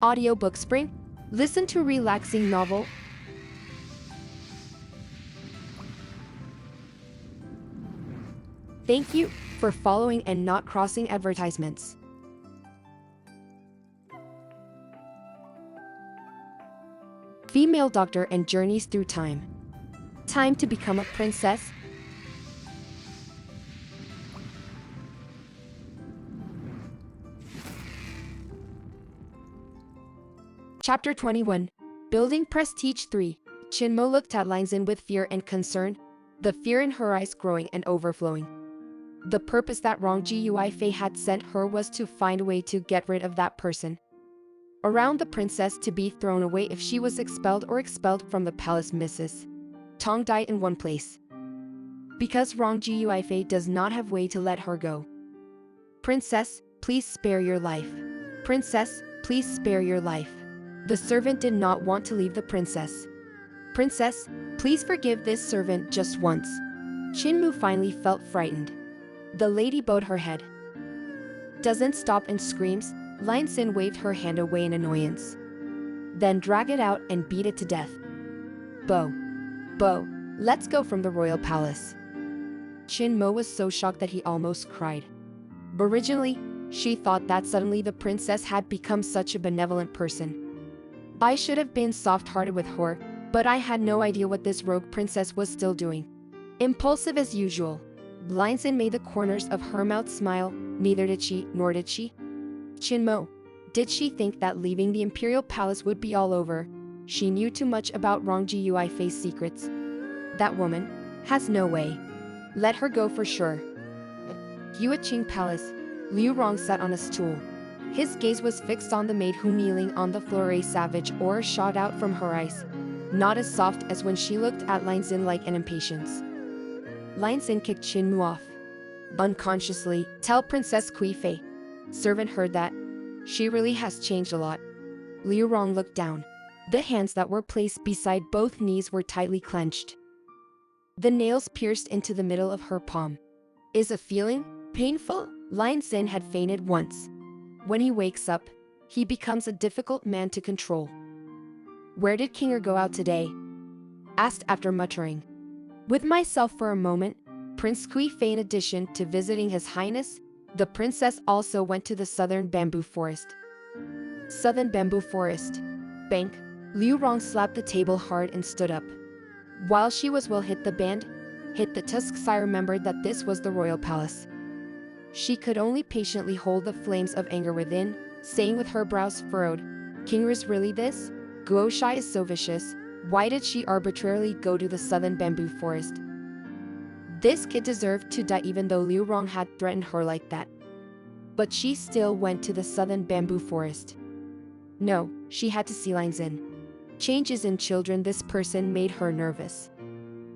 Audiobook Spring. Listen to relaxing novel. Thank you for following and not crossing advertisements. Female doctor and journeys through time. Time to become a princess. Chapter 21. Building Prestige 3. Chinmo looked at Linzin with fear and concern, the fear in her eyes growing and overflowing. The purpose that Rong Gui Fei had sent her was to find a way to get rid of that person around the princess, to be thrown away if she was expelled from the palace. Mrs. Tong died in one place because Rong Gui Fei does not have way to let her go. Princess, please spare your life. Princess, please spare your life. The servant did not want to leave the princess. Princess, please forgive this servant just once. Chinmu finally felt frightened. The lady bowed her head. Doesn't stop and screams. Linzin waved her hand away in annoyance. Then drag it out and beat it to death. Bo. Let's go from the royal palace. Chinmo was so shocked that he almost cried. But originally, she thought that suddenly the princess had become such a benevolent person. I should have been soft-hearted with her, but I had no idea what this rogue princess was still doing. Impulsive as usual, Linzin made the corners of her mouth smile. Neither did she, nor did she. Chinmo. Did she think that leaving the imperial palace would be all over? She knew too much about Rong Gui Fei's secrets. That woman has no way. Let her go for sure. Yueqing Palace. Liu Rong sat on a stool. His gaze was fixed on the maid who, kneeling on the floor, a savage aura shot out from her eyes, not as soft as when she looked at Linzin, like an impatience. Linzin kicked Chinmu off. Unconsciously, tell Princess Kui Fei. Servant heard that. She really has changed a lot. Liu Rong looked down. The hands that were placed beside both knees were tightly clenched. The nails pierced into the middle of her palm. Is a feeling painful? Linzin had fainted once. When he wakes up, he becomes a difficult man to control. Where did Kinger go out today? Asked after muttering. With myself for a moment, Prince Kui Fei. In addition to visiting His Highness, the princess also went to the southern bamboo forest. Southern bamboo forest. Bank. Liu Rong slapped the table hard and stood up. While she was hit the tusks, I remembered that this was the royal palace. She could only patiently hold the flames of anger within, saying with her brows furrowed, Kinger is really this? Guo Shai is so vicious. Why did she arbitrarily go to the southern bamboo forest? This kid deserved to die, even though Liu Rong had threatened her like that. But she still went to the southern bamboo forest. No, she had to see Linzin. Changes in children. This person made her nervous.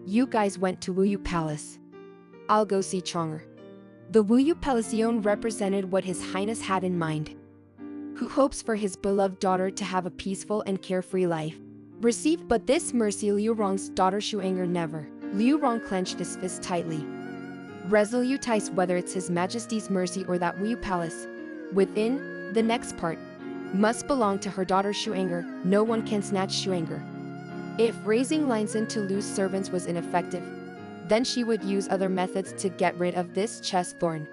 You guys went to Wuyu Palace. I'll go see Chonger. The Wuyu Palaceon represented what His Highness had in mind. Who hopes for his beloved daughter to have a peaceful and carefree life. Received but this mercy Liu Rong's daughter Shuanger never. Liu Rong clenched his fist tightly. Resolute, whether it's His Majesty's mercy or that Wuyu Palace. Within, the next part must belong to her daughter Shuanger. No one can snatch Shuanger. If raising Linzin to lose servants was ineffective, then she would use other methods to get rid of this chest thorn.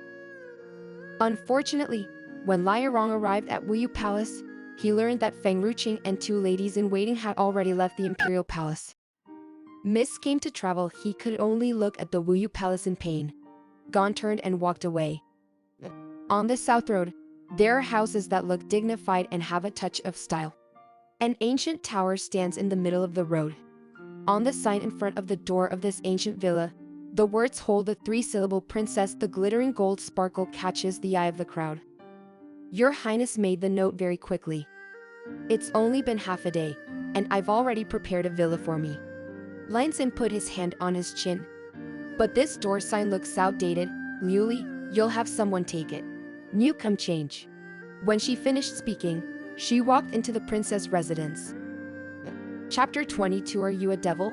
Unfortunately, when Liu Rong arrived at Wuyu Palace, he learned that Feng Ruqing and two ladies in waiting had already left the imperial palace. Miss came to travel. He could only look at the Wuyu Palace in pain. Gon turned and walked away. On the south road, there are houses that look dignified and have a touch of style. An ancient tower stands in the middle of the road. On the sign in front of the door of this ancient villa, the words hold the three-syllable princess. The glittering gold sparkle catches the eye of the crowd. Your Highness made the note very quickly. It's only been half a day, and I've already prepared a villa for me. Linzin put his hand on his chin. But this door sign looks outdated. Liuli, you'll have someone take it. New come change. When she finished speaking, she walked into the princess' residence. Chapter 22. Are you a devil?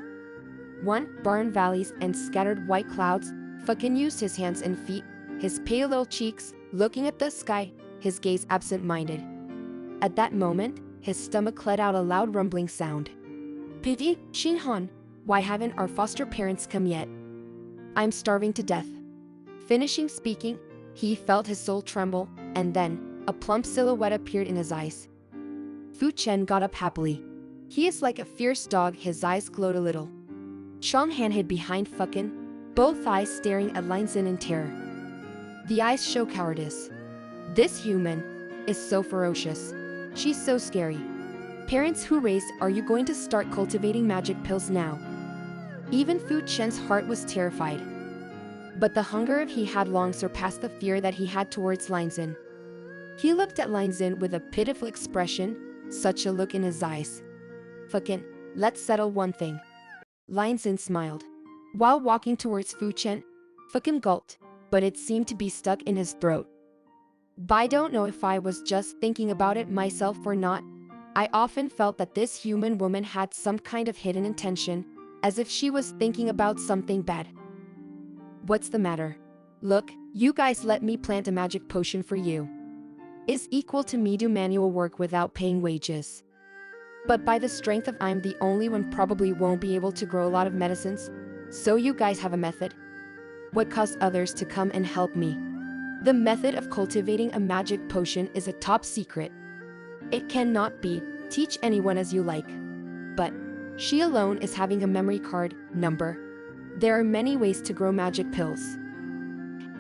1. Barren valleys and scattered white clouds. Fucking used his hands and feet, his pale little cheeks, looking at the sky, his gaze absent-minded. At that moment, his stomach let out a loud rumbling sound. Pity, Xinghan, why haven't our foster parents come yet? I'm starving to death. Finishing speaking, he felt his soul tremble, and then, a plump silhouette appeared in his eyes. Fu Chen got up happily. He is like a fierce dog, his eyes glowed a little. Chang Han hid behind Fucking, both eyes staring at Lin Xin in terror. The eyes show cowardice. This human is so ferocious. She's so scary. Parents who raised, are you going to start cultivating magic pills now? Even Fu Chen's heart was terrified. But the hunger of he had long surpassed the fear that he had towards Lin Xin. He looked at Lin Xin with a pitiful expression, such a look in his eyes. Fucking, let's settle one thing. Lin Xin smiled. While walking towards Fu Chen, Fucking gulped, but it seemed to be stuck in his throat. I don't know if I was just thinking about it myself or not. I often felt that this human woman had some kind of hidden intention, as if she was thinking about something bad. What's the matter? Look, you guys let me plant a magic potion for you. Is equal to me do manual work without paying wages. But by the strength of I'm the only one probably won't be able to grow a lot of medicines, so you guys have a method. What caused others to come and help me? The method of cultivating a magic potion is a top secret. It cannot be, teach anyone as you like. But she alone is having a memory card number. There are many ways to grow magic pills.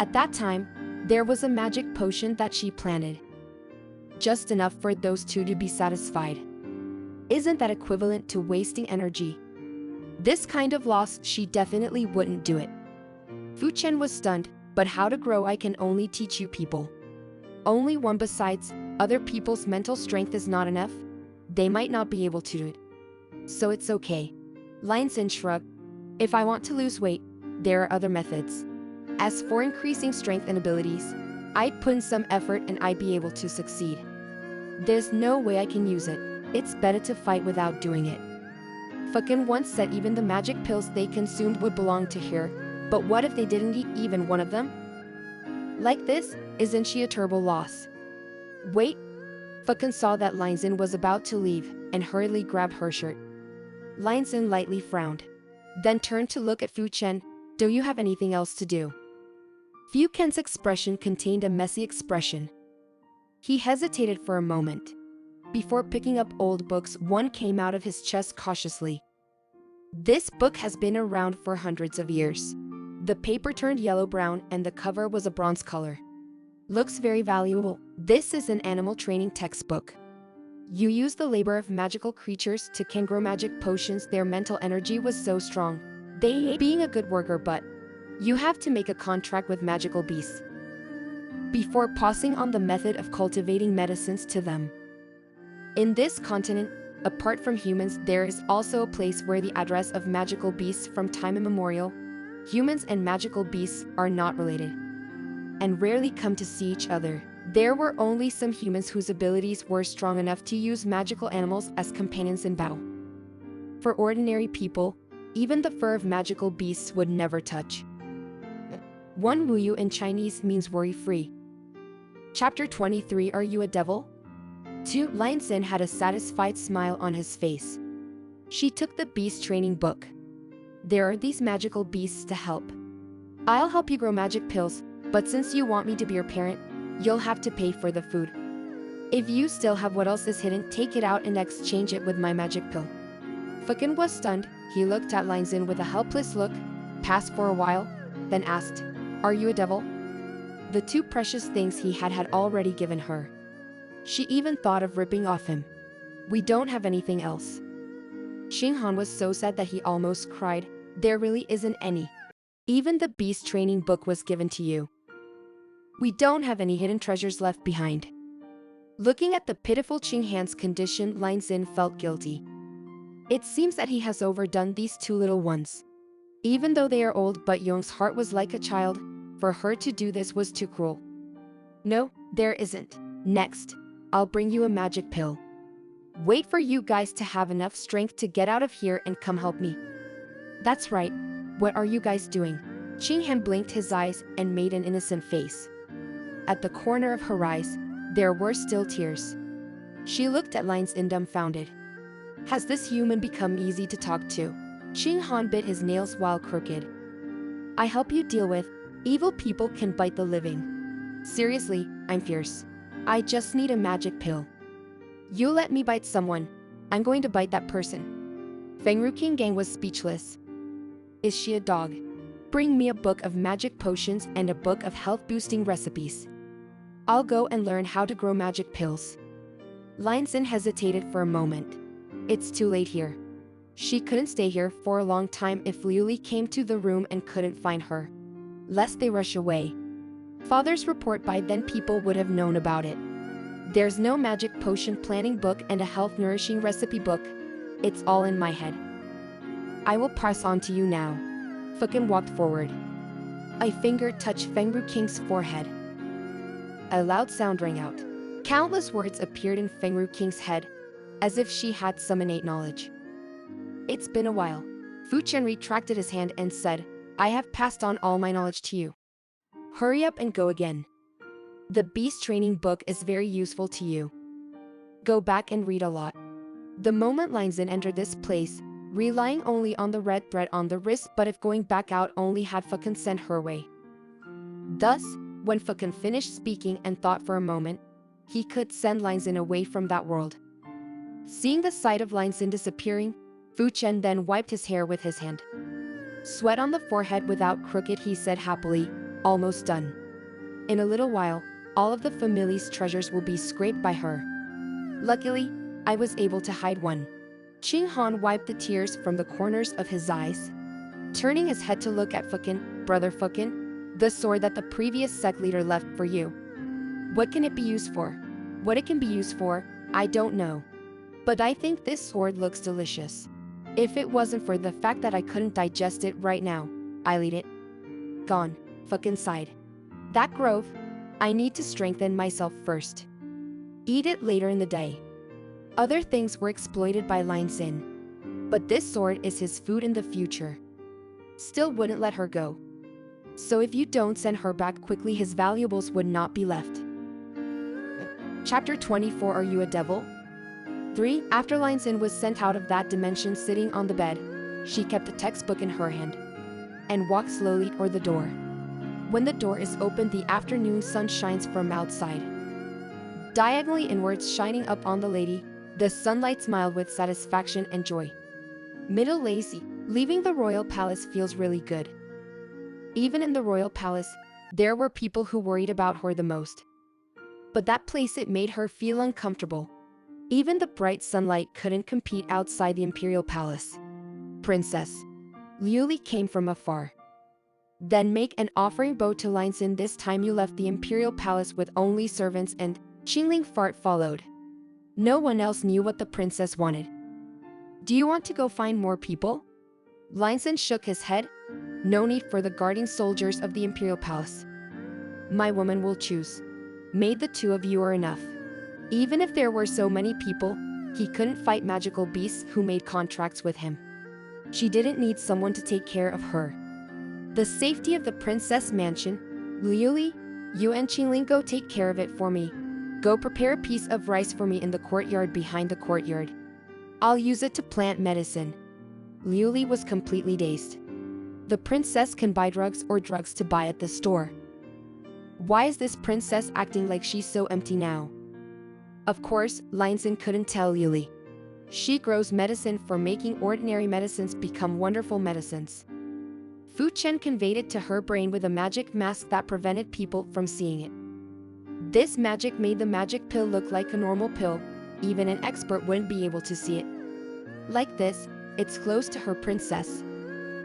At that time, there was a magic potion that she planted. Just enough for those two to be satisfied. Isn't that equivalent to wasting energy? This kind of loss, she definitely wouldn't do it. Fu Chen was stunned, but how to grow I can only teach you people. Only one, besides, other people's mental strength is not enough. They might not be able to do it. So it's okay. Lin Xin shrugged. If I want to lose weight, there are other methods. As for increasing strength and abilities, I'd put in some effort and I'd be able to succeed. There's no way I can use it. It's better to fight without doing it. Fucking once said even the magic pills they consumed would belong to her, but what if they didn't eat even one of them? Like this, isn't she a terrible loss? Wait! Fucking saw that Lin Xin was about to leave and hurriedly grabbed her shirt. Lin Xin lightly frowned, then turned to look at Fu Chen. Do you have anything else to do? Fu Chen's expression contained a messy expression. He hesitated for a moment. Before picking up old books, one came out of his chest cautiously. This book has been around for hundreds of years. The paper turned yellow-brown and the cover was a bronze color. Looks very valuable. This is an animal training textbook. You use the labor of magical creatures to can grow magic potions. Their mental energy was so strong. They being a good worker, but you have to make a contract with magical beasts before passing on the method of cultivating medicines to them. In this continent, apart from humans, there is also a place where the address of magical beasts from time immemorial. Humans and magical beasts are not related and rarely come to see each other. There were only some humans whose abilities were strong enough to use magical animals as companions in battle. For ordinary people, even the fur of magical beasts would never touch. One Wu Yu in Chinese means worry-free. Chapter 23. Are you a devil? 2. Lin Xin had a satisfied smile on his face. She took the beast training book. There are these magical beasts to help. I'll help you grow magic pills, but since you want me to be your parent, you'll have to pay for the food. If you still have what else is hidden, take it out and exchange it with my magic pill. Fucking was stunned. He looked at Lin Xin with a helpless look, passed for a while, then asked, Are you a devil? The two precious things he had already given her. She even thought of ripping off him. We don't have anything else. Xinghan was so sad that he almost cried. There really isn't any. Even the beast training book was given to you. We don't have any hidden treasures left behind. Looking at the pitiful Xinghan's condition, Lin Xin felt guilty. It seems that he has overdone these two little ones. Even though they are old, but Yong's heart was like a child. For her to do this was too cruel. No, there isn't. Next, I'll bring you a magic pill. Wait for you guys to have enough strength to get out of here and come help me. That's right. What are you guys doing? Xinghan blinked his eyes and made an innocent face. At the corner of her eyes, there were still tears. She looked at Lines in dumbfounded. Has this human become easy to talk to? Ching Han bit his nails while crooked. I help you deal with evil people can bite the living. Seriously, I'm fierce. I just need a magic pill. You let me bite someone, I'm going to bite that person. Feng King Gang was speechless. Is she a dog? Bring me a book of magic potions and a book of health-boosting recipes. I'll go and learn how to grow magic pills. Lion Sin hesitated for a moment. It's too late here. She couldn't stay here for a long time if Liu Li came to the room and couldn't find her. Lest they rush away. Father's report by then people would have known about it. There's no magic potion planning book and a health-nourishing recipe book. It's all in my head. I will pass on to you now. Fucking walked forward. A finger touched Feng King's forehead. A loud sound rang out. Countless words appeared in Feng King's head, as if she had some innate knowledge. It's been a while. Fu Chen retracted his hand and said, I have passed on all my knowledge to you. Hurry up and go again. The beast training book is very useful to you. Go back and read a lot. The moment Lin Xin entered this place, relying only on the red thread on the wrist, but if going back out only had Fucking sent her way. Thus, when Fucking finished speaking and thought for a moment, he could send Lin Xin away from that world. Seeing the sight of Lin Xin disappearing, Fu Chen then wiped his hair with his hand. Sweat on the forehead without crooked, he said happily, almost done. In a little while, all of the family's treasures will be scraped by her. Luckily, I was able to hide one. Ching Han wiped the tears from the corners of his eyes. Turning his head to look at Fucking, brother Fucking, the sword that the previous sect leader left for you. What can it be used for? What it can be used for, I don't know. But I think this sword looks delicious. If it wasn't for the fact that I couldn't digest it right now, I'll eat it. Gone, Fucking sighed. That grove, I need to strengthen myself first. Eat it later in the day. Other things were exploited by Lin Xin. But this sword is his food in the future. Still wouldn't let her go. So if you don't send her back quickly, his valuables would not be left. Chapter 24. Are you a devil? 3. After Lin Xin was sent out of that dimension, sitting on the bed, she kept a textbook in her hand and walked slowly toward the door. When the door is opened, the afternoon sun shines from outside. Diagonally inwards, shining up on the lady, the sunlight smiled with satisfaction and joy. Middle lazy, leaving the royal palace feels really good. Even in the royal palace, there were people who worried about her the most. But that place, it made her feel uncomfortable. Even the bright sunlight couldn't compete outside the imperial palace. Princess. Liu Li came from afar. Then make an offering bow to Lin Xin. This time you left the imperial palace with only servants, and Qingling fart followed. No one else knew what the princess wanted. Do you want to go find more people? Lin Xin shook his head. No need for the guarding soldiers of the imperial palace. My woman will choose. Maid, the two of you are enough. Even if there were so many people, he couldn't fight magical beasts who made contracts with him. She didn't need someone to take care of her. The safety of the princess mansion. Liu Li, you and Qingling go take care of it for me. Go prepare a piece of rice for me in the courtyard behind the courtyard. I'll use it to plant medicine. Liu Li was completely dazed. The princess can buy drugs or drugs to buy at the store. Why is this princess acting like she's so empty now? Of course, Lin Xin couldn't tell Liu Li. She grows medicine for making ordinary medicines become wonderful medicines. Fu Chen conveyed it to her brain with a magic mask that prevented people from seeing it. This magic made the magic pill look like a normal pill. Even an expert wouldn't be able to see it. Like this, it's close to her princess.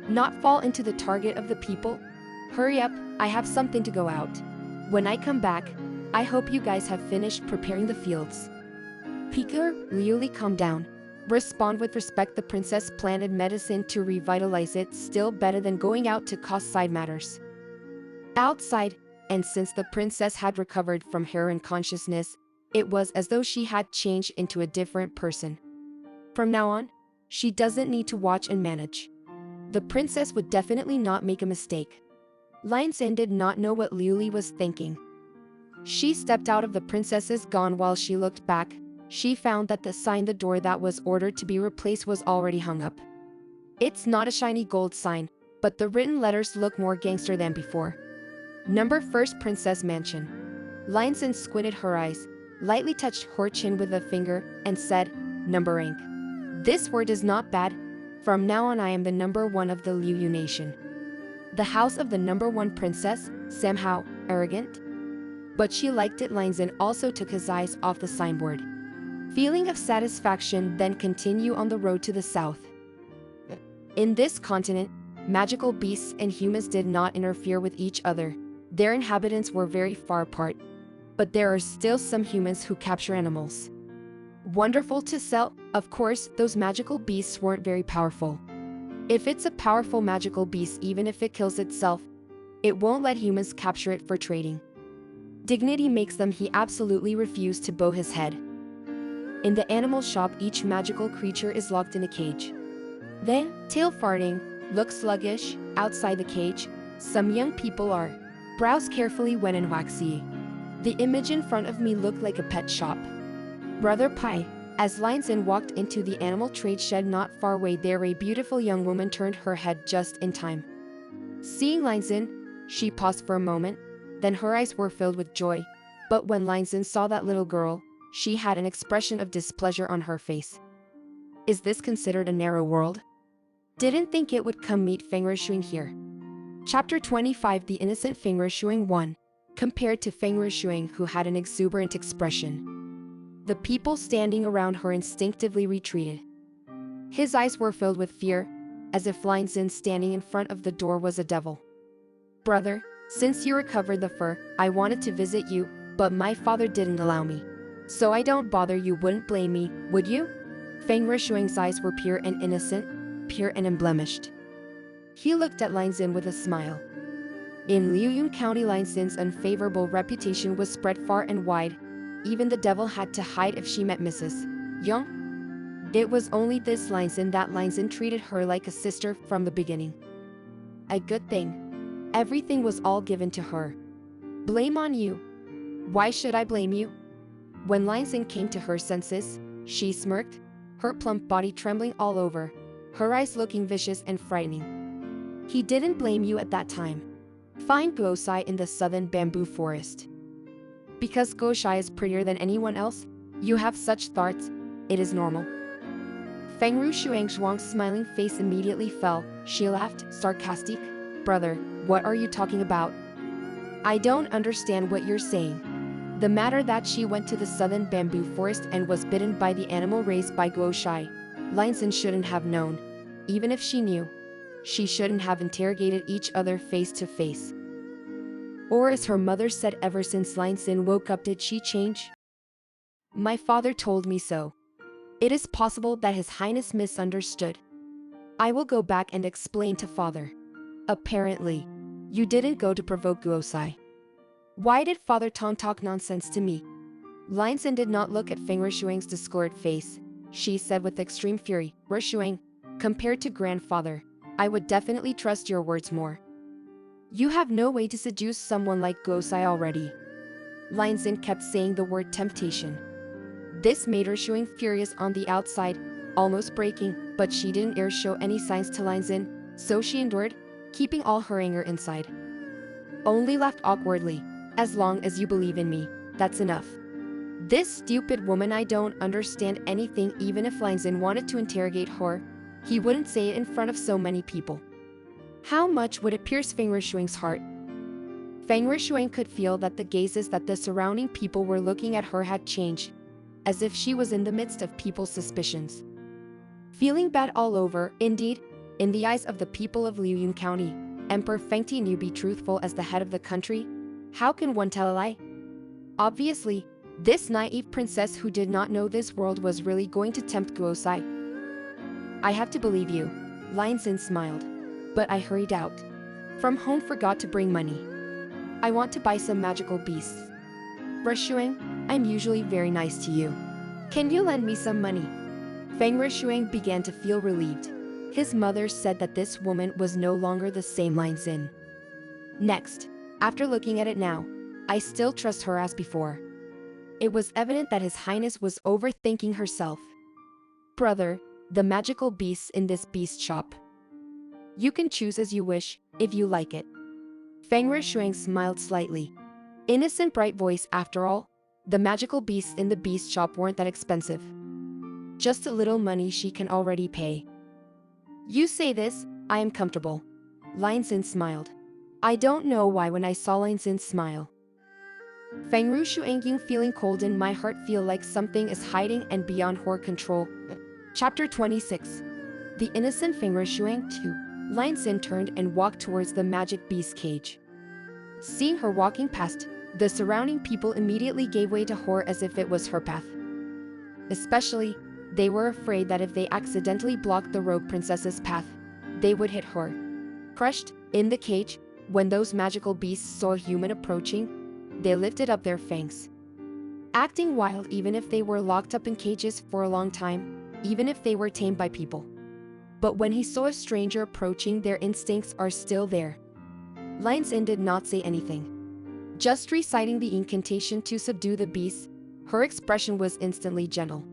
Not fall into the target of the people. Hurry up, I have something to go out. When I come back, I hope you guys have finished preparing the fields. Peeker, Liu Li, calm down. Respond with respect. The princess planted medicine to revitalize it, still better than going out to cause side matters. Outside, and since the princess had recovered from heroine consciousness, it was as though she had changed into a different person. From now on, she doesn't need to watch and manage. The princess would definitely not make a mistake. Lin Xin did not know what Liu Li was thinking. She stepped out of the princess's gone while she looked back. she found that the sign the door that was ordered to be replaced was already hung up. It's not a shiny gold sign, but the written letters look more gangster than before. Number First Princess Mansion. Lionson squinted her eyes, lightly touched her chin with a finger, and said, "Number rank. This word is not bad. From now on I am the number one of the Liu Yu nation." The house of the number one princess, somehow arrogant. But she liked it. Lionson also took his eyes off the signboard. Feeling of satisfaction, then continue on the road to the south. In this continent, magical beasts and humans did not interfere with each other. Their inhabitants were very far apart. But there are still some humans who capture animals. Wonderful to sell. Of course, those magical beasts weren't very powerful. If it's a powerful magical beast, even if it kills itself, it won't let humans capture it for trading. Dignity makes them. He absolutely refused to bow his head. In the animal shop, each magical creature is locked in a cage. Then, tail farting, look sluggish, outside the cage, some young people are. Browse carefully when in waxy. The image in front of me looked like a pet shop. Brother Pie. As Lionson walked into the animal trade shed not far away, there a beautiful young woman turned her head just in time. Seeing Lionson, she paused for a moment, then her eyes were filled with joy. But when Lionson saw that little girl, she had an expression of displeasure on her face. Is this considered a narrow world? Didn't think it would come meet Feng Rishuing here. Chapter 25. The innocent Feng Rishuing 1. Compared to Feng Rishuing, who had an exuberant expression, the people standing around her instinctively retreated. His eyes were filled with fear, as if Lionson standing in front of the door was a devil. Brother, since you recovered the fur, I wanted to visit you, but my father didn't allow me. So I don't bother. You wouldn't blame me, would you? Feng Rishuing's eyes were pure and innocent, pure and unblemished. He looked at Lionson with a smile. In Liuyun County, Lionson's unfavorable reputation was spread far and wide. Even the devil had to hide if she met Mrs. Young. It was only this Lionson that Lionson treated her like a sister from the beginning. A good thing. Everything was all given to her. Blame on you. Why should I blame you? When Lionson came to her senses, she smirked, her plump body trembling all over, her eyes looking vicious and frightening. He didn't blame you at that time. Find Guosai in the southern bamboo forest. Because Guosai is prettier than anyone else, you have such thoughts, it is normal. Feng Rishuing Zhuang's smiling face immediately fell. She laughed, sarcastic. Brother, what are you talking about? I don't understand what you're saying. The matter that she went to the southern bamboo forest and was bitten by the animal raised by Guosai. Lionson shouldn't have known. Even if she knew, she shouldn't have interrogated each other face to face. Or as her mother said, ever since Lionson woke up did she change? My father told me so. It is possible that His Highness misunderstood. I will go back and explain to father. Apparently, you didn't go to provoke Guosai. Why did Father Tong talk nonsense to me? Lionson did not look at Feng Rishuing's discolored face. She said with extreme fury, Rishuing, compared to grandfather, I would definitely trust your words more. You have no way to seduce someone like Guosai already. Lionson kept saying the word temptation. This made Rishuing furious on the outside, almost breaking, but she didn't dare show any signs to Lionson, so she endured, keeping all her anger inside. Only laughed awkwardly. As long as you believe in me, that's enough. This stupid woman, I don't understand anything. Even if Lionson wanted to interrogate her, he wouldn't say it in front of so many people. How much would it pierce Feng Rishuing's heart? Feng Rishuing could feel that the gazes that the surrounding people were looking at her had changed, as if she was in the midst of people's suspicions. Feeling bad all over, indeed, in the eyes of the people of Liuyun County, Emperor Feng Ti knew be truthful as the head of the country. How can one tell a lie? Obviously, this naive princess who did not know this world was really going to tempt Guosai. I have to believe you, Lionson smiled. But I hurried out. From home, forgot to bring money. I want to buy some magical beasts. Rishuing, I'm usually very nice to you. Can you lend me some money? Feng Rishuing began to feel relieved. His mother said that this woman was no longer the same Lionson. Next, after looking at it now, I still trust her as before. It was evident that His Highness was overthinking herself. Brother, the magical beasts in this beast shop. You can choose as you wish, if you like it. Feng Rishuang smiled slightly. Innocent bright voice after all. The magical beasts in the beast shop weren't that expensive. Just a little money she can already pay. You say this, I am comfortable. Lin Xin smiled. I don't know why when I saw Lin Xin smile. Feng Rishuang feeling cold in my heart, feel like something is hiding and beyond her control. Chapter 26. The innocent Feng Rishuang too. Lin Xin turned and walked towards the magic beast cage. Seeing her walking past, the surrounding people immediately gave way to her as if it was her path. Especially, they were afraid that if they accidentally blocked the rogue princess's path, they would hit her. Crushed in the cage, when those magical beasts saw a human approaching, they lifted up their fangs. Acting wild even if they were locked up in cages for a long time, even if they were tamed by people. But when he saw a stranger approaching, their instincts are still there. Lin Xin did not say anything. Just reciting the incantation to subdue the beast, her expression was instantly gentle.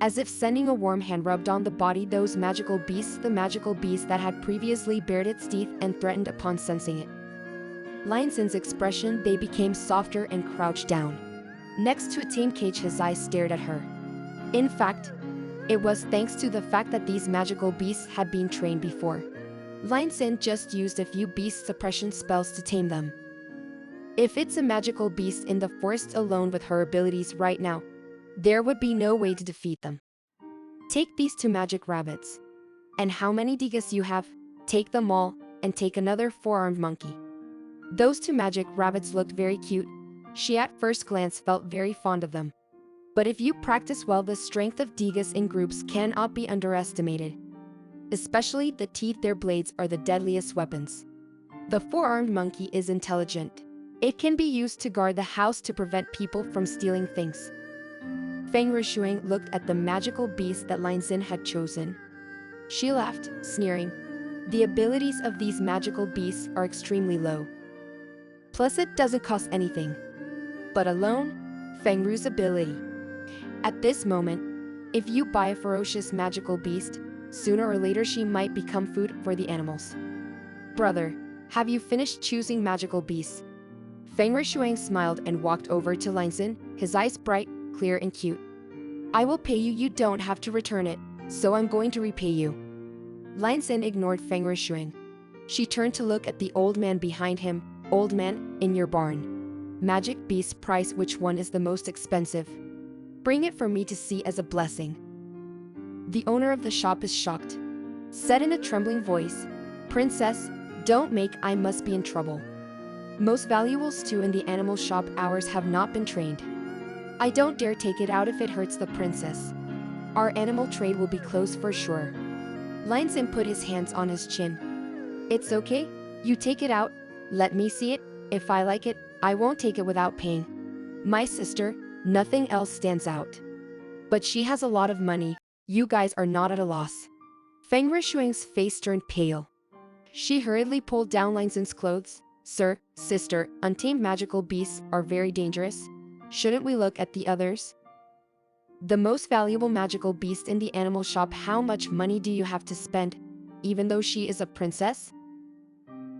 As if sending a warm hand rubbed on the body those magical beasts, the magical beast that had previously bared its teeth and threatened upon sensing it. Lin Xin's expression, they became softer and crouched down. Next to a tame cage, his eyes stared at her. In fact, it was thanks to the fact that these magical beasts had been trained before. Lin Xin just used a few beast suppression spells to tame them. If it's a magical beast in the forest alone with her abilities right now, there would be no way to defeat them. Take these two magic rabbits. And how many digas you have, take them all, and take another four-armed monkey. Those two magic rabbits looked very cute. She at first glance felt very fond of them. But if you practice well, the strength of digas in groups cannot be underestimated. Especially the teeth, their blades are the deadliest weapons. The four-armed monkey is intelligent. It can be used to guard the house to prevent people from stealing things. Feng Rishuang looked at the magical beast that Lin Xin had chosen. She laughed, sneering. The abilities of these magical beasts are extremely low. Plus it doesn't cost anything. But alone, Feng Ru's ability. At this moment, if you buy a ferocious magical beast, sooner or later she might become food for the animals. Brother, have you finished choosing magical beasts? Feng Rishuang smiled and walked over to Lin Xin, his eyes bright, clear and cute. I will pay you, you don't have to return it, so I'm going to repay you. Lin Xin ignored Feng Rishuang. She turned to look at the old man behind him. Old man, in your barn. Magic beast price, which one is the most expensive? Bring it for me to see as a blessing. The owner of the shop is shocked. Said in a trembling voice, Princess, don't make, I must be in trouble. Most valuable stew in the animal shop, ours have not been trained. I don't dare take it out if it hurts the princess. Our animal trade will be closed for sure. Lin Xin put his hands on his chin. It's okay, you take it out, let me see it, if I like it, I won't take it without paying. My sister, nothing else stands out. But she has a lot of money, you guys are not at a loss. Feng Rishuang's face turned pale. She hurriedly pulled down Lin Xin's clothes. Sir, sister, untamed magical beasts are very dangerous. Shouldn't we look at the others? The most valuable magical beast in the animal shop, how much money do you have to spend, even though she is a princess?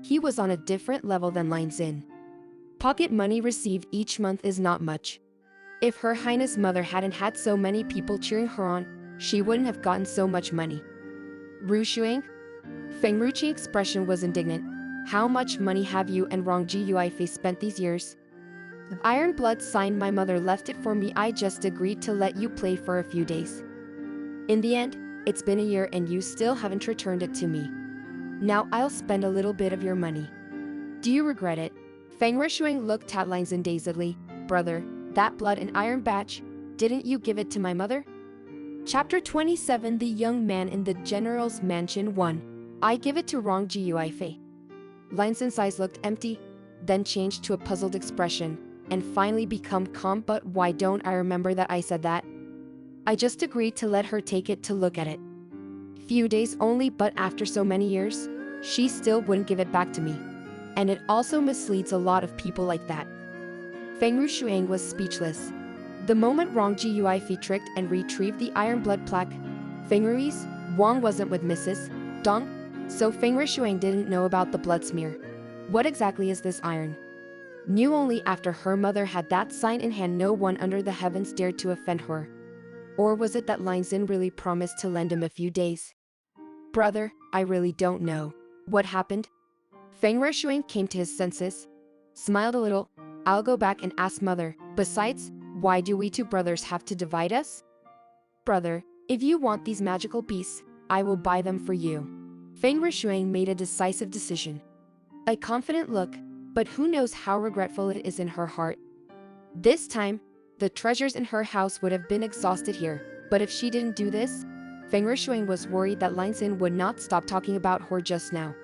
He was on a different level than Lin Xin. Pocket money received each month is not much. If Her Highness Mother hadn't had so many people cheering her on, she wouldn't have gotten so much money. Rishuang? Feng Ruchi's expression was indignant. How much money have you and Rong Jiuifei spent these years? The Iron Blood sign, my mother left it for me, I just agreed to let you play for a few days. In the end, it's been a year and you still haven't returned it to me. Now I'll spend a little bit of your money. Do you regret it? Feng Rishuang looked at Lin Xin dazedly. Brother, that blood and iron badge, didn't you give it to my mother? Chapter 27. The Young Man in the General's Mansion 1. I give it to Rong Jiuifei. Lin Xin's eyes looked empty, then changed to a puzzled expression, and finally become calm. But why don't I remember that I said that? I just agreed to let her take it to look at it. Few days only, but after so many years, she still wouldn't give it back to me. And it also misleads a lot of people like that. Feng Rishuang was speechless. The moment Wang Jiuifei tricked and retrieved the iron blood plaque, Feng Rui's Wang wasn't with Mrs. Dong, so Feng Rishuang didn't know about the blood smear. What exactly is this iron? Knew only after her mother had that sign in hand. No one under the heavens dared to offend her. Or was it that Lin Xin really promised to lend him a few days? Brother, I really don't know. What happened? Feng Rishuang came to his senses, smiled a little. I'll go back and ask mother. Besides, why do we two brothers have to divide us? Brother, if you want these magical beasts, I will buy them for you. Feng Rishuang made a decisive decision. A confident look, but who knows how regretful it is in her heart. This time, the treasures in her house would have been exhausted here, but if she didn't do this, Feng Rishuang was worried that Lin Xin would not stop talking about her just now.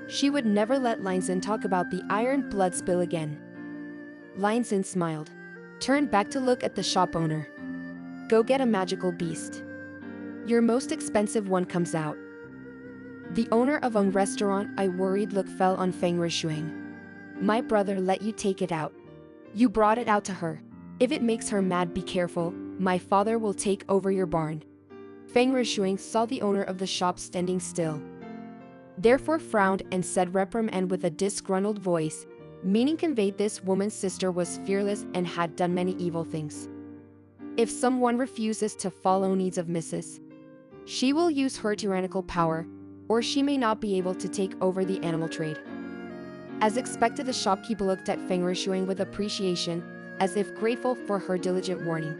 She would never let Lin Xin talk about the iron blood spill again. Lin Xin smiled, turned back to look at the shop owner. Go get a magical beast. Your most expensive one comes out. The owner of a restaurant, a worried look fell on Feng Rishuang. My brother let you take it out. You brought it out to her. If it makes her mad, be careful. My father will take over your barn. Feng Rishuang saw the owner of the shop standing still. Therefore frowned and said reprimand with a disgruntled voice, meaning conveyed this woman's sister was fearless and had done many evil things. If someone refuses to follow needs of Mrs. She will use her tyrannical power, or she may not be able to take over the animal trade. As expected, the shopkeeper looked at Feng Rishuang with appreciation, as if grateful for her diligent warning.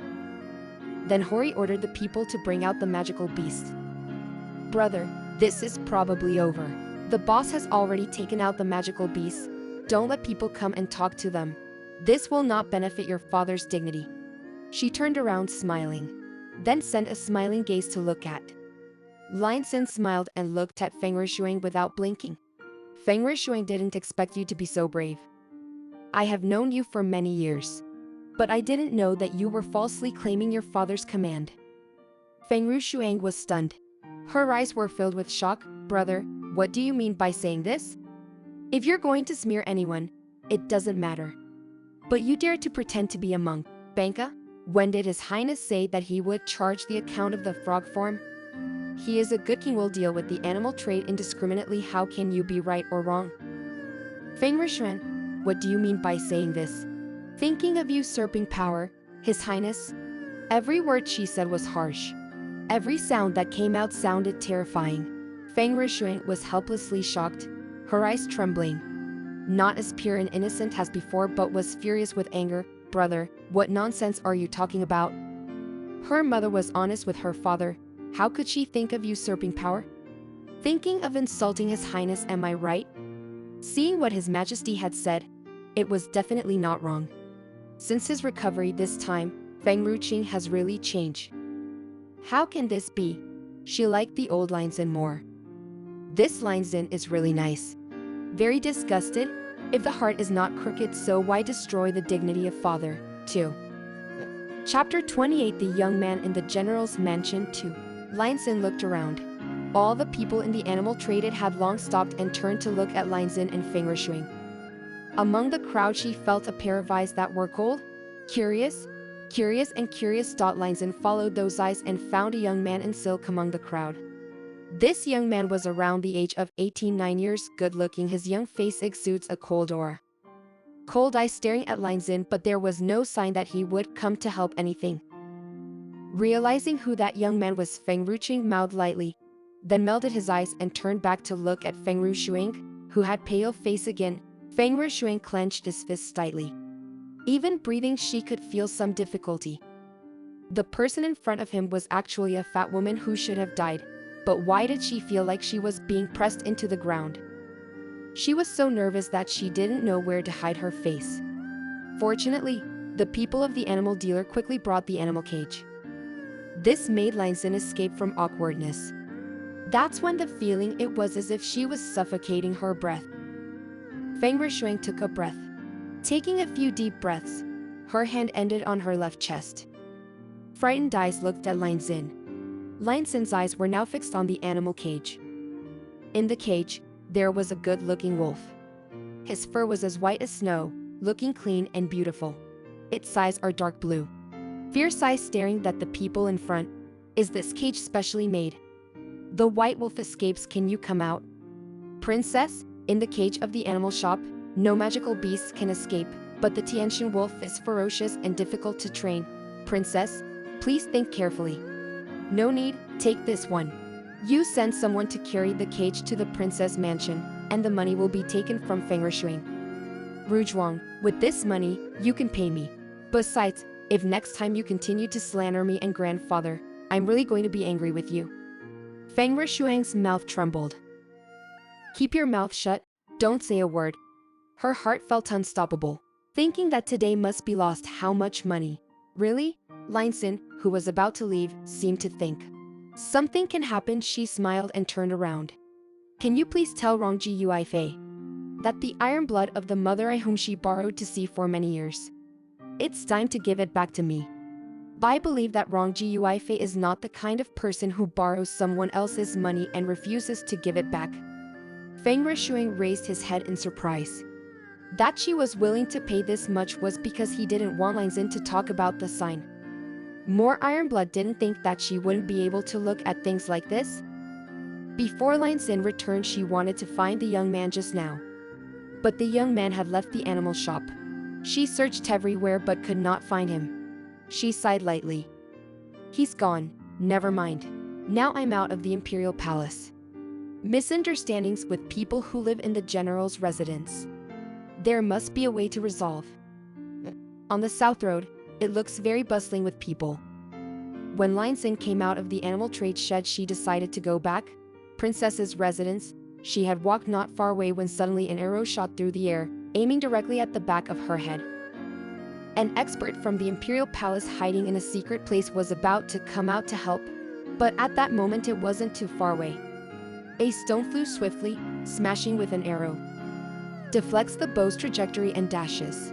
Then Hori ordered the people to bring out the magical beast. Brother, this is probably over. The boss has already taken out the magical beast. Don't let people come and talk to them. This will not benefit your father's dignity. She turned around smiling, then sent a smiling gaze to look at. Lin Xin smiled and looked at Feng Rishuang without blinking. Feng Rishuang didn't expect you to be so brave. I have known you for many years, but I didn't know that you were falsely claiming your father's command. Feng Rishuang was stunned. Her eyes were filled with shock. Brother, what do you mean by saying this? If you're going to smear anyone, it doesn't matter. But you dare to pretend to be a monk, Banka? When did His Highness say that he would charge the account of the frog form? He is a good king, will deal with the animal trade indiscriminately. How can you be right or wrong? Feng Rishuang, what do you mean by saying this? Thinking of usurping power, His Highness? Every word she said was harsh. Every sound that came out sounded terrifying. Feng Rishuang was helplessly shocked, her eyes trembling. Not as pure and innocent as before, but was furious with anger. Brother, what nonsense are you talking about? Her mother was honest with her father. How could she think of usurping power? Thinking of insulting His Highness, am I right? Seeing what His Majesty had said, it was definitely not wrong. Since his recovery this time, Feng Ruqing has really changed. How can this be? She liked the old Lin Xin more. This Lin Xin is really nice. Very disgusted. If the heart is not crooked, so why destroy the dignity of father, too? Chapter 28. The young man in the general's mansion 2. Lin Xin looked around. All the people in the animal trade had long stopped and turned to look at Lin Xin and Feng Rishuang. Among the crowd she felt a pair of eyes that were cold, curious. Lin Xin followed those eyes and found a young man in silk among the crowd. This young man was around the age of 18, 9 years, good-looking. His young face exudes a cold aura. Cold eyes staring at Lin Xin, but there was no sign that he would come to help anything. Realizing who that young man was, Feng Ruqing mouthed lightly, then melted his eyes and turned back to look at Feng Rishuang, who had pale face again. Feng Rishuang clenched his fist tightly. Even breathing, she could feel some difficulty. The person in front of him was actually a fat woman who should have died, but why did she feel like she was being pressed into the ground? She was so nervous that she didn't know where to hide her face. Fortunately, the people of the animal dealer quickly brought the animal cage. This made Lin Xin escape from awkwardness. That's when the feeling, it was as if she was suffocating her breath. Feng Rishuang took a breath. Taking a few deep breaths, her hand ended on her left chest. Frightened eyes looked at Lin Xin. Lin Xin's eyes were now fixed on the animal cage. In the cage, there was a good-looking wolf. His fur was as white as snow, looking clean and beautiful. Its eyes are dark blue. Fierce eyes staring at the people in front. Is this cage specially made? The white wolf escapes. Can you come out? Princess, in the cage of the animal shop, no magical beasts can escape, but the Tiantian wolf is ferocious and difficult to train. Princess, please think carefully. No need, take this one. You send someone to carry the cage to the princess mansion, and the money will be taken from Feng Rishuang. Ruzhuang, with this money, you can pay me. Besides, if next time you continue to slander me and grandfather, I'm really going to be angry with you. Feng Rishuang's mouth trembled. Keep your mouth shut, don't say a word. Her heart felt unstoppable, thinking that today must be lost. How much money? Really? Lin Xin, who was about to leave, seemed to think. Something can happen. She smiled and turned around. Can you please tell Rongji Yuifei that the iron blood of the mother whom she borrowed to see for many years, it's time to give it back to me. I believe that Rongji Yuifei is not the kind of person who borrows someone else's money and refuses to give it back. Feng Rishuang raised his head in surprise. That she was willing to pay this much was because he didn't want Lin Xin to talk about the sign. More Ironblood didn't think that she wouldn't be able to look at things like this. Before Lin Xin returned, she wanted to find the young man just now. But the young man had left the animal shop. She searched everywhere but could not find him. She sighed lightly. He's gone, never mind. Now I'm out of the imperial palace. Misunderstandings with people who live in the general's residence. There must be a way to resolve. On the south road, it looks very bustling with people. When Lin Xin came out of the animal trade shed, she decided to go back. Princess's residence. She had walked not far away when suddenly an arrow shot through the air, aiming directly at the back of her head. An expert from the imperial palace hiding in a secret place was about to come out to help, but at that moment it wasn't too far away. A stone flew swiftly, smashing with an arrow. Deflects the bow's trajectory and dashes.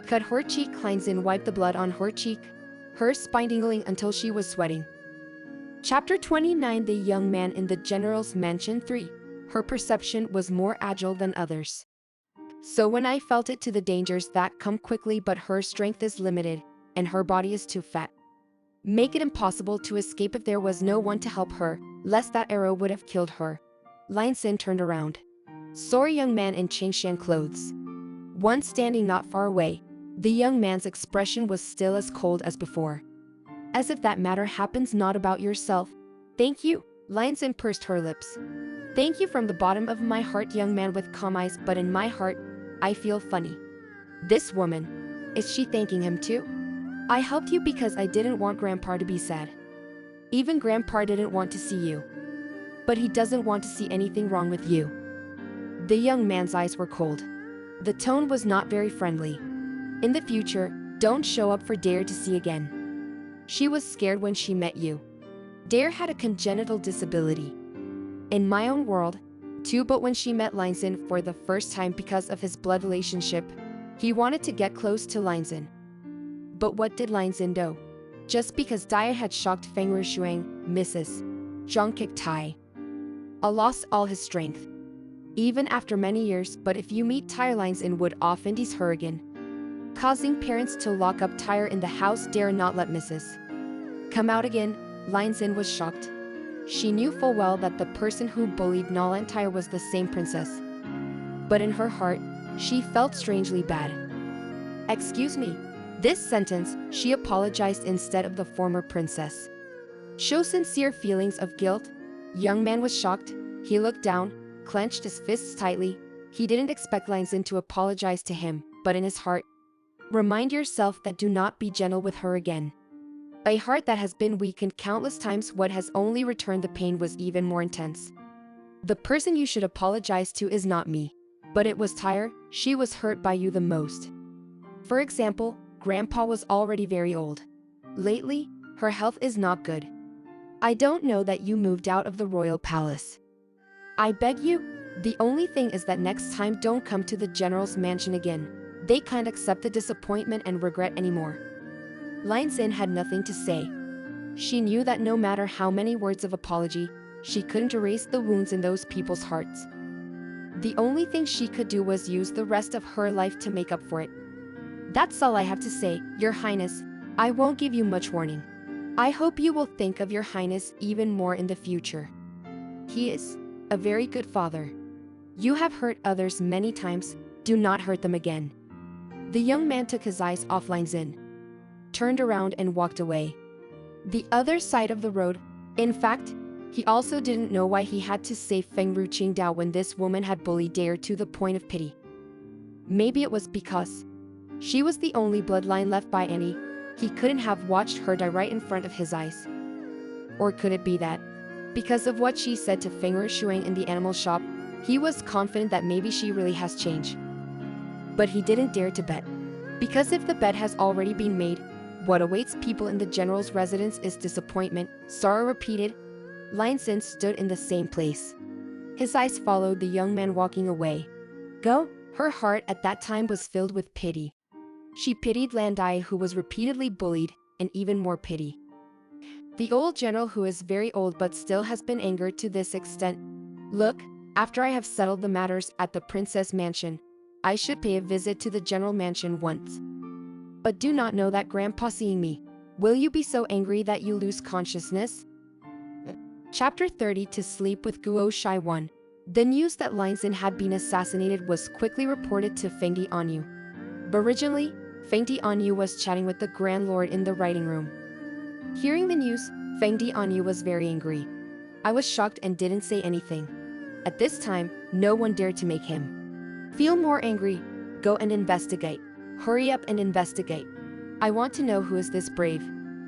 Cut her cheek. Lin Xin wiped the blood on her cheek, her spine tingling until she was sweating. Chapter 29. The young man in the general's mansion 3. Her perception was more agile than others. So when I felt it to the dangers that come quickly, but her strength is limited, and her body is too fat. Make it impossible to escape if there was no one to help her, lest that arrow would have killed her. Lin Xin turned around. Saw a young man in Qingshan clothes. One standing not far away. The young man's expression was still as cold as before. As if that matter happens not about yourself. Thank you. Lin Xin pursed her lips. Thank you from the bottom of my heart. Young man with calm eyes, but in my heart, I feel funny. This woman, is she thanking him too? I helped you because I didn't want Grandpa to be sad. Even Grandpa didn't want to see you. But he doesn't want to see anything wrong with you. The young man's eyes were cold. The tone was not very friendly. In the future, don't show up for Dare to see again. She was scared when she met you. Dare had a congenital disability. In my own world, too, but when she met Lin Xin for the first time because of his blood relationship, he wanted to get close to Lin Xin. But what did Lin Xin do? Just because Dai had shocked Feng Rishuang, Mrs. Zhang kicked Tai. Lost all his strength. Even after many years, but if you meet Tai, Lin Xin would often tease her again. Causing parents to lock up Tyre in the house. Dare not let Mrs. come out again. Lin Xin was shocked. She knew full well that the person who bullied Nala and Tyre was the same princess. But in her heart, she felt strangely bad. Excuse me. This sentence, she apologized instead of the former princess. Show sincere feelings of guilt. Young man was shocked. He looked down, clenched his fists tightly. He didn't expect Lin Xin to apologize to him, but in his heart, remind yourself that do not be gentle with her again. A heart that has been weakened countless times, what has only returned the pain was even more intense. The person you should apologize to is not me. But it was Tyre. She was hurt by you the most. For example, Grandpa was already very old. Lately, her health is not good. I don't know that you moved out of the royal palace. I beg you, the only thing is that next time don't come to the general's mansion again. They can't accept the disappointment and regret anymore. Lin Xin had nothing to say. She knew that no matter how many words of apology, she couldn't erase the wounds in those people's hearts. The only thing she could do was use the rest of her life to make up for it. That's all I have to say, Your Highness. I won't give you much warning. I hope you will think of your highness even more in the future. He is a very good father. You have hurt others many times, do not hurt them again. The young man took his eyes off Lan Xin, turned around and walked away. The other side of the road, in fact, he also didn't know why he had to save Feng Ru Qingdao when this woman had bullied Dare to the point of pity. Maybe it was because she was the only bloodline left by any. He couldn't have watched her die right in front of his eyes. Or could it be that, because of what she said to Feng Shuang in the animal shop, he was confident that maybe she really has changed. But he didn't dare to bet. Because if the bet has already been made, what awaits people in the general's residence is disappointment, Sarah repeated. Lan Xin stood in the same place. His eyes followed the young man walking away. Go? Her heart at that time was filled with pity. She pitied Lan Dai, who was repeatedly bullied, and even more pity the old general, who is very old but still has been angered to this extent. Look, after I have settled the matters at the princess mansion, I should pay a visit to the general mansion once. But do not know that grandpa seeing me. Will you be so angry that you lose consciousness? Chapter 30. To sleep with Guo Shai 1. The news that Lan Xin had been assassinated was quickly reported to Feng Di Anyu. But originally, Feng Di Anyu was chatting with the Grand Lord in the writing room. Hearing the news, Feng Di Anyu was very angry. I was shocked and didn't say anything. At this time, no one dared to make him feel more angry. Go and investigate. Hurry up and investigate. I want to know who is this brave.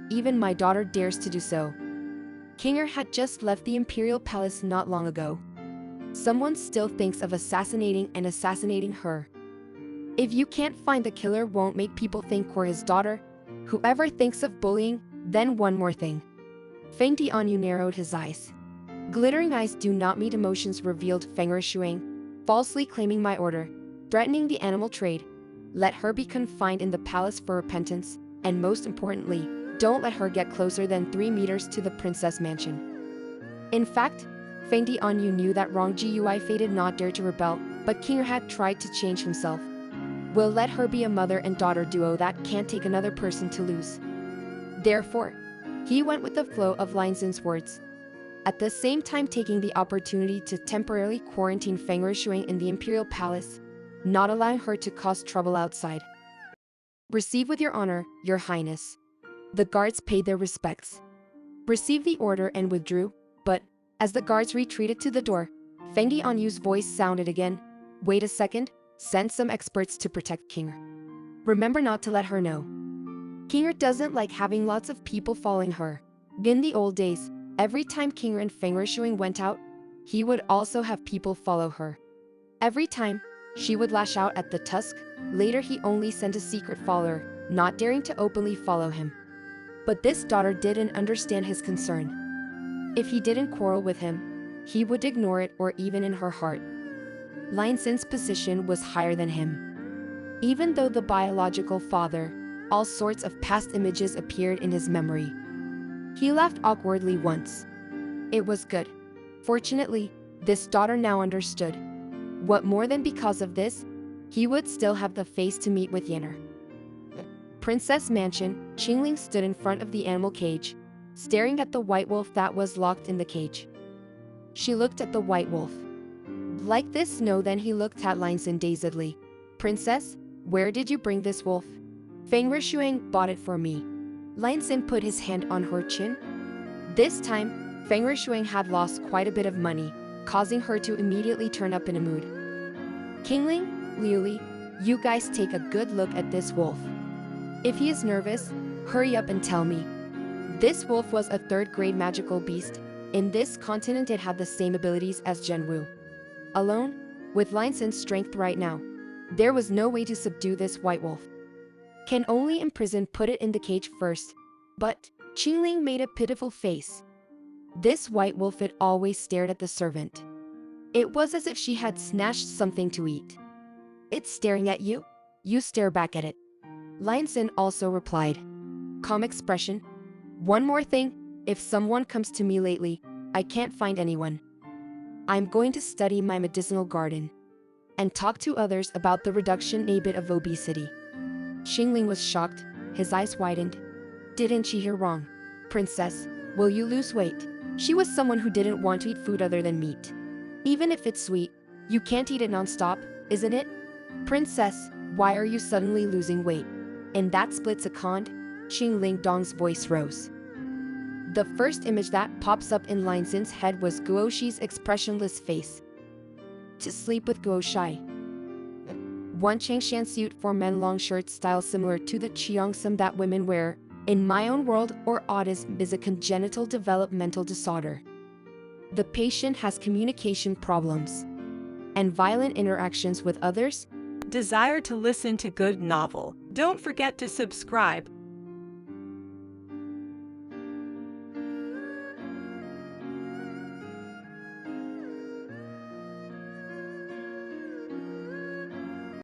Even my daughter dares to do so. King Er had just left the imperial palace not long ago. Someone still thinks of assassinating her. If you can't find the killer, won't make people think we're his daughter. Whoever thinks of bullying, then one more thing. Feng Di Anyu narrowed his eyes. Glittering eyes do not meet emotions, revealed Feng Shuang, falsely claiming my order, threatening the animal trade. Let her be confined in the palace for repentance, and most importantly, don't let her get closer than 3 meters to the princess mansion. In fact, Feng Di Anyu knew that Rong Gui Fei did not dare to rebel, but King Er had tried to change himself. We'll let her be a mother and daughter duo that can't take another person to lose. Therefore, he went with the flow of Lan Xin's words, at the same time taking the opportunity to temporarily quarantine Feng Shuang in the imperial palace, not allowing her to cause trouble outside. Receive with your honor, your highness. The guards paid their respects, received the order and withdrew, but as the guards retreated to the door, Feng Di Anyu's voice sounded again. Wait a second, send some experts to protect King Er. Remember not to let her know. King Er doesn't like having lots of people following her. In the old days, every time King Er and Feng Shuang went out, he would also have people follow her. Every time, she would lash out at the tusk. Later he only sent a secret follower, not daring to openly follow him. But this daughter didn't understand his concern. If he didn't quarrel with him, he would ignore it, or even in her heart. Lan Xin's position was higher than him. Even though the biological father, all sorts of past images appeared in his memory. He laughed awkwardly once. It was good. Fortunately, this daughter now understood. What more than because of this, he would still have the face to meet with Yanner. Princess Mansion, Qingling stood in front of the animal cage, staring at the white wolf that was locked in the cage. She looked at the white wolf. Like this? No. Then he looked at Lan Xin dazedly. Princess, where did you bring this wolf? Feng Shuang bought it for me. Lan Xin put his hand on her chin. This time, Feng Shuang had lost quite a bit of money, causing her to immediately turn up in a mood. Qingling, Liuli, you guys take a good look at this wolf. If he is nervous, hurry up and tell me. This wolf was a 3rd-grade magical beast. In this continent it had the same abilities as Zhenwu. Alone, with Lan Xin's strength right now, there was no way to subdue this white wolf. Can only imprison, put it in the cage first. But Qingling made a pitiful face. This white wolf had always stared at the servant. It was as if she had snatched something to eat. It's staring at you? You stare back at it. Lan Xin also replied. Calm expression. One more thing, if someone comes to me lately, I can't find anyone. I'm going to study my medicinal garden and talk to others about the reduction a bit of obesity. Qingling was shocked, his eyes widened. Didn't she hear wrong? Princess, will you lose weight? She was someone who didn't want to eat food other than meat. Even if it's sweet, you can't eat it non-stop, isn't it? Princess, why are you suddenly losing weight? In that split second, Qing Ling Dong's voice rose. The first image that pops up in Lin Xin's head was Guo Shi's expressionless face. To sleep with Guo Shi. One Changshan suit for men, long shirt style similar to the cheongsam that women wear. In my own world, or autism is a congenital developmental disorder. The patient has communication problems and violent interactions with others. Desire to listen to good novel? Don't forget to subscribe.